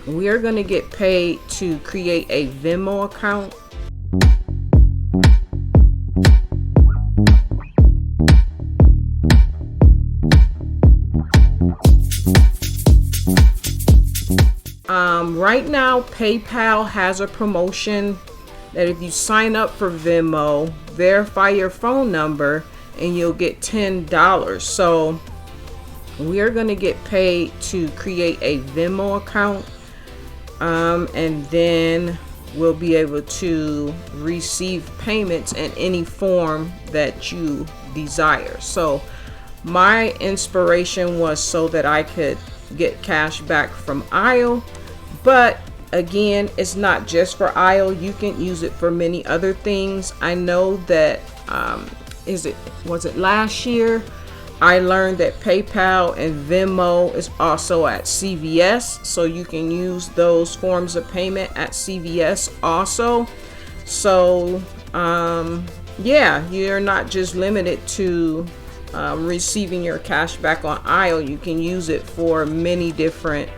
we are going to get paid to create a Venmo account. Right now, PayPal has a promotion that if you sign up for Venmo, verify your phone number, and you'll get $10. So we are going to get paid to create a Venmo account, and then we'll be able to receive payments in any form that you desire. So my inspiration was so that I could get cash back from IO. But again, it's not just for IO. You can use it for many other things. I know that was it last year I learned that PayPal and Venmo is also at CVS, so you can use those forms of payment at CVS also. So yeah, you're not just limited to receiving your cash back on IO. You can use it for many different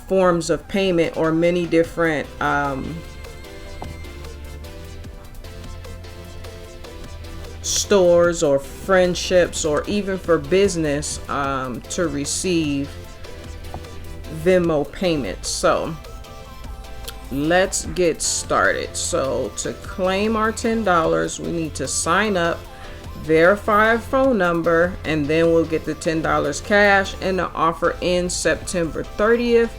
forms of payment, or many different stores or friendships, or even for business to receive Venmo payments. So let's get started. So to claim our $10, we need to sign up, verify a phone number, and then we'll get the $10 cash. And the offer ends September 30th,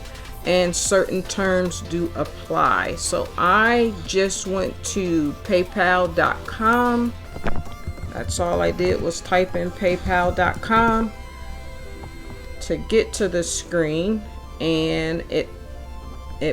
and certain terms do apply. So I just went to paypal.com. That's all I did was type in paypal.com to get to the screen, and it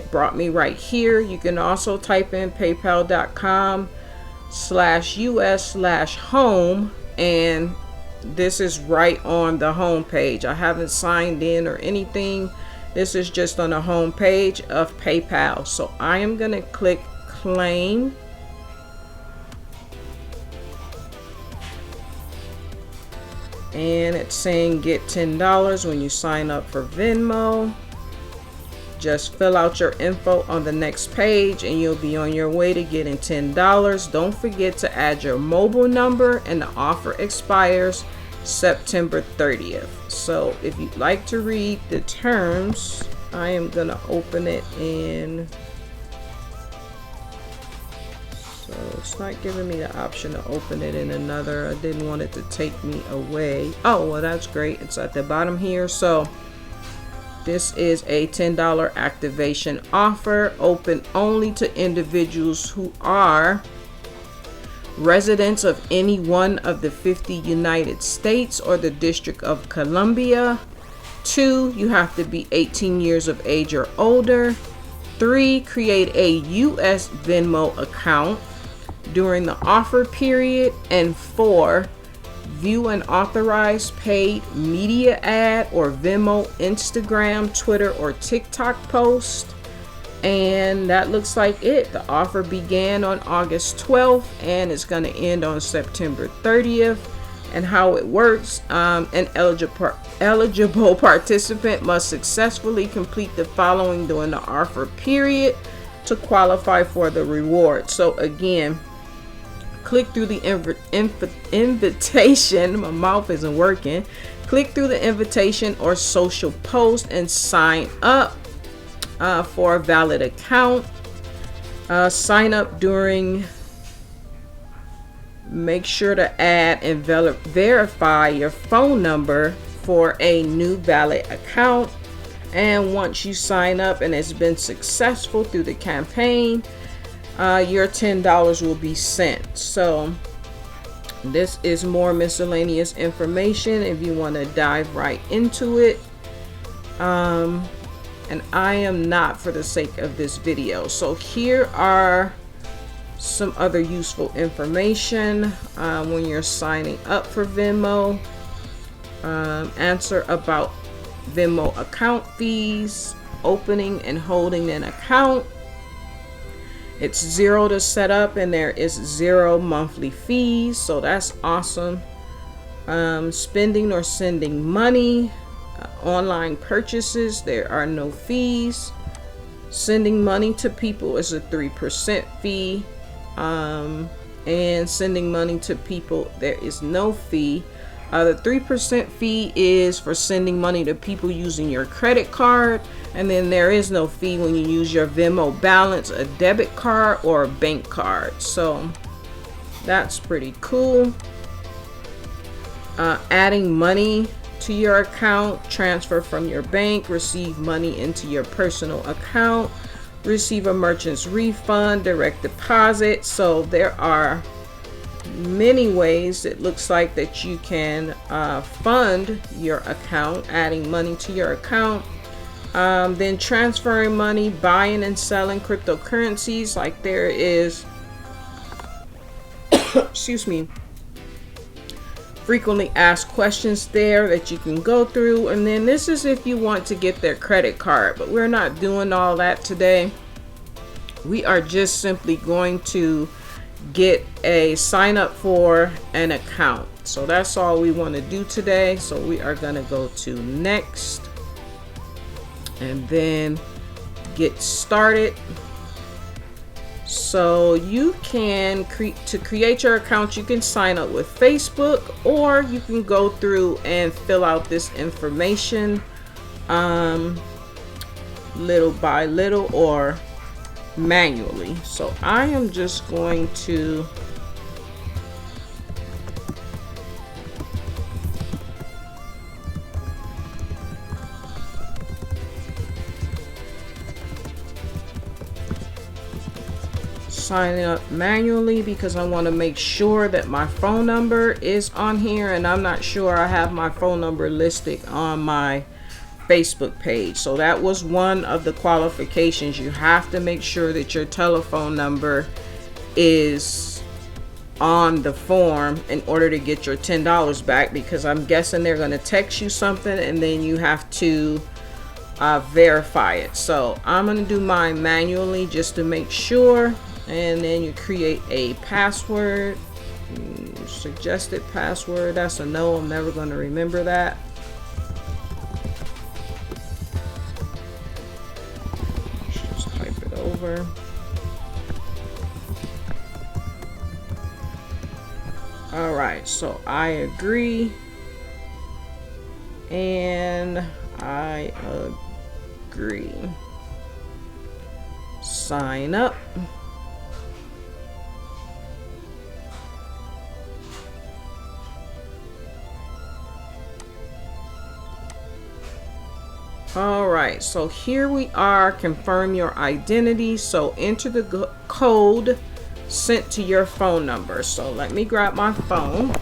brought me right here. You can also type in paypal.com/us/home, and this is right on the home page. I haven't signed in or anything. This is just on the home page of PayPal. So I am going to click claim. And it's saying get $10 when you sign up for Venmo. Just fill out your info on the next page and you'll be on your way to getting $10. Don't forget to add your mobile number, and the offer expires September 30th. So if you'd like to read the terms, I am gonna open it in. So it's not giving me the option to open it in another. I didn't want it to take me away. Oh, well, that's great. It's at the bottom here. So this is a $10 activation offer, open only to individuals who are residents of any one of the 50 United States or the District of Columbia. 2, you have to be 18 years of age or older. 3, create a US Venmo account during the offer period. And 4, view an authorized paid media ad or Venmo, Instagram, Twitter, or TikTok post. And that looks like it. The offer began on August 12th and it's going to end on September 30th. And how it works, an eligible participant must successfully complete the following during the offer period to qualify for the reward. So again, click through the invitation. My mouth isn't working. Click through the invitation or social post and sign up for a valid account. Sign up during. Make sure to add and verify your phone number for a new valid account. And once you sign up and it's been successful through the campaign, your $10 will be sent. So this is more miscellaneous information if you want to dive right into it. And I am not for the sake of this video. So here are some other useful information when you're signing up for Venmo. Answer about Venmo account fees, opening and holding an account. It's $0 to set up and there is 0 monthly fees, so that's awesome. Spending or sending money. Online purchases, there are no fees. Sending money to people is a 3% fee. And sending money to people, there is no fee. The 3% fee is for sending money to people using your credit card, and then there is no fee when you use your Venmo balance, a debit card, or a bank card. So that's pretty cool. Adding money to your account, transfer from your bank, receive money into your personal account, receive a merchant's refund, direct deposit. So there are many ways it looks like that you can fund your account, adding money to your account, then transferring money, buying and selling cryptocurrencies. Like there is excuse me, frequently asked questions there that you can go through. And then this is if you want to get their credit card, but we're not doing all that today. We are just simply going to get a sign up for an account. So that's all we want to do today. So we are going to go to next and then get started. So you can create your account, you can sign up with Facebook, or you can go through and fill out this information little by little or manually. So I am just going to sign up manually because I want to make sure that my phone number is on here, and I'm not sure I have my phone number listed on my Facebook page. So that was one of the qualifications. You have to make sure that your telephone number is on the form in order to get your $10 back, because I'm guessing they're going to text you something and then you have to verify it. So I'm going to do mine manually just to make sure. And then you create a password, suggested password. That's a no, I'm never going to remember that. Just type it over. All right, so I agree and I agree. Sign up. All right, so here we are. Confirm your identity. So enter the code sent to your phone number. So let me grab my phone,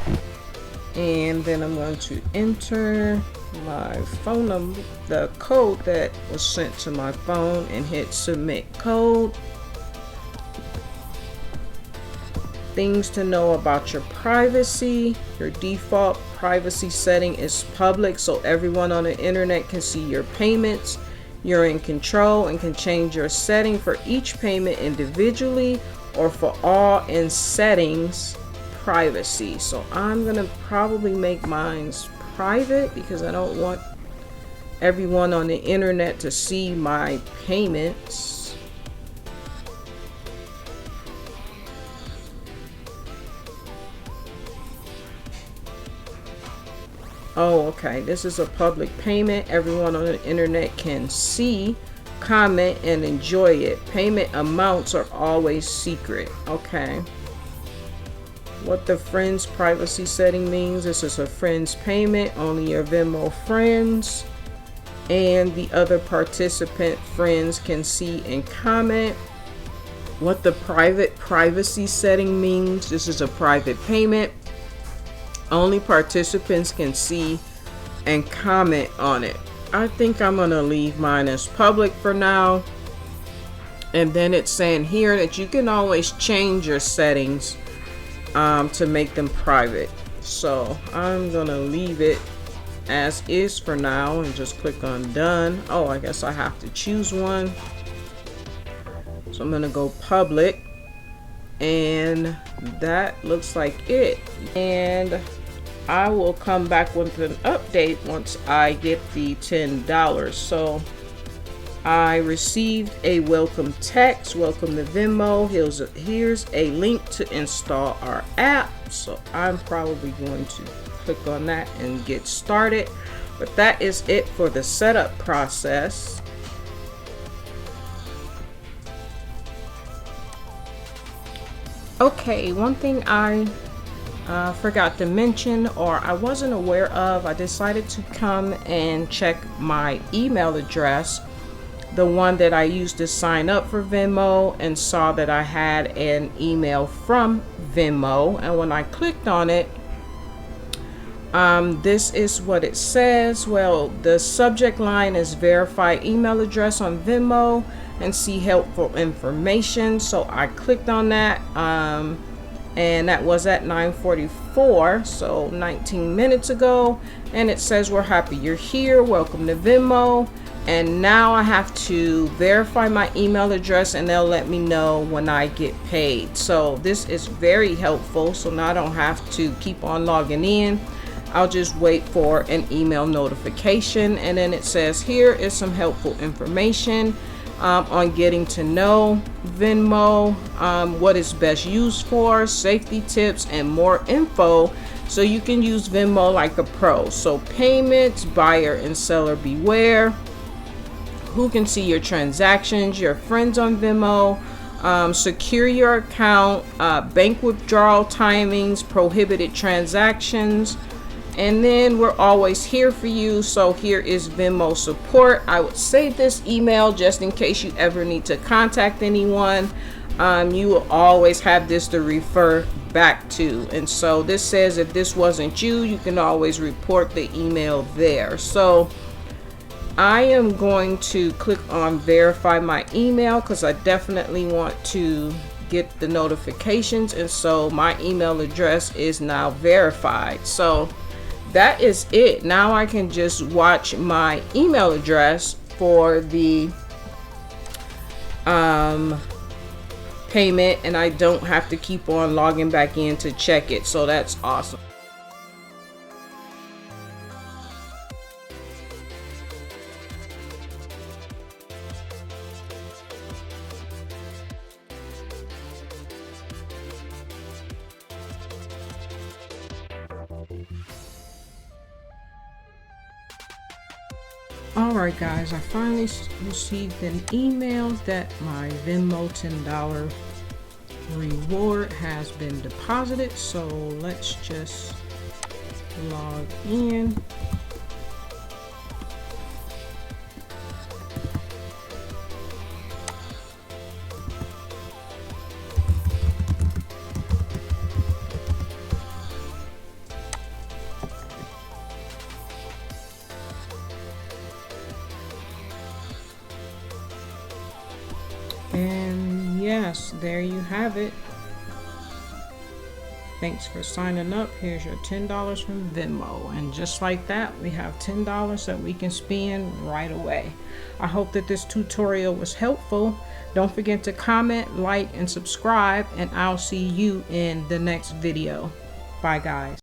and then I'm going to enter my phone number, the code that was sent to my phone, and hit submit code. Things to know about your privacy. Your default privacy setting is public, so everyone on the internet can see your payments. You're in control and can change your setting for each payment individually or for all in settings privacy. So I'm gonna probably make mine private because I don't want everyone on the internet to see my payments. Oh, okay. This is a public payment. Everyone on the internet can see, comment, and enjoy it. Payment amounts are always secret. Okay. What the friends privacy setting means. This is a friends payment. Only your Venmo friends and the other participant friends can see and comment. What the private privacy setting means. This is a private payment. Only participants can see and comment on it. I think I'm gonna leave mine as public for now. And then it's saying here that you can always change your settings to make them private. So I'm gonna leave it as is for now and just click on done. Oh, I guess I have to choose one. So I'm gonna go public, and that looks like it. And I will come back with an update once I get the $10. So I received a welcome text. Welcome to Venmo. Here's a link to install our app. So I'm probably going to click on that and get started. But that is it for the setup process. Okay, one thing I forgot to mention, or I wasn't aware of, I decided to come and check my email address, the one that I used to sign up for Venmo, and saw that I had an email from Venmo. And when I clicked on it, this is what it says. Well, the subject line is verify email address on Venmo and see helpful information. So I clicked on that, and that was at 9:44, so 19 minutes ago. And it says, we're happy you're here, welcome to Venmo. And now I have to verify my email address, and they'll let me know when I get paid. So this is very helpful. So now I don't have to keep on logging in. I'll just wait for an email notification. And then it says, here is some helpful information on getting to know Venmo, what it's best used for, safety tips, and more info so you can use Venmo like a pro. So payments, buyer and seller beware, who can see your transactions, your friends on Venmo, secure your account, bank withdrawal timings, prohibited transactions. And then we're always here for you. So here is Venmo support. I would save this email just in case you ever need to contact anyone. You will always have this to refer back to. And so this says if this wasn't you, you can always report the email there. So I am going to click on verify my email because I definitely want to get the notifications. And so my email address is now verified. So that is it. Now I can just watch my email address for the payment, and I don't have to keep on logging back in to check it. So that's awesome. Alright guys, I finally received an email that my Venmo $10 reward has been deposited. So let's just log in. And yes, there you have it. Thanks for signing up. Here's your $10 from Venmo. And just like that, we have $10 that we can spend right away. I hope that this tutorial was helpful. Don't forget to comment, like, and subscribe, and I'll see you in the next video. Bye guys.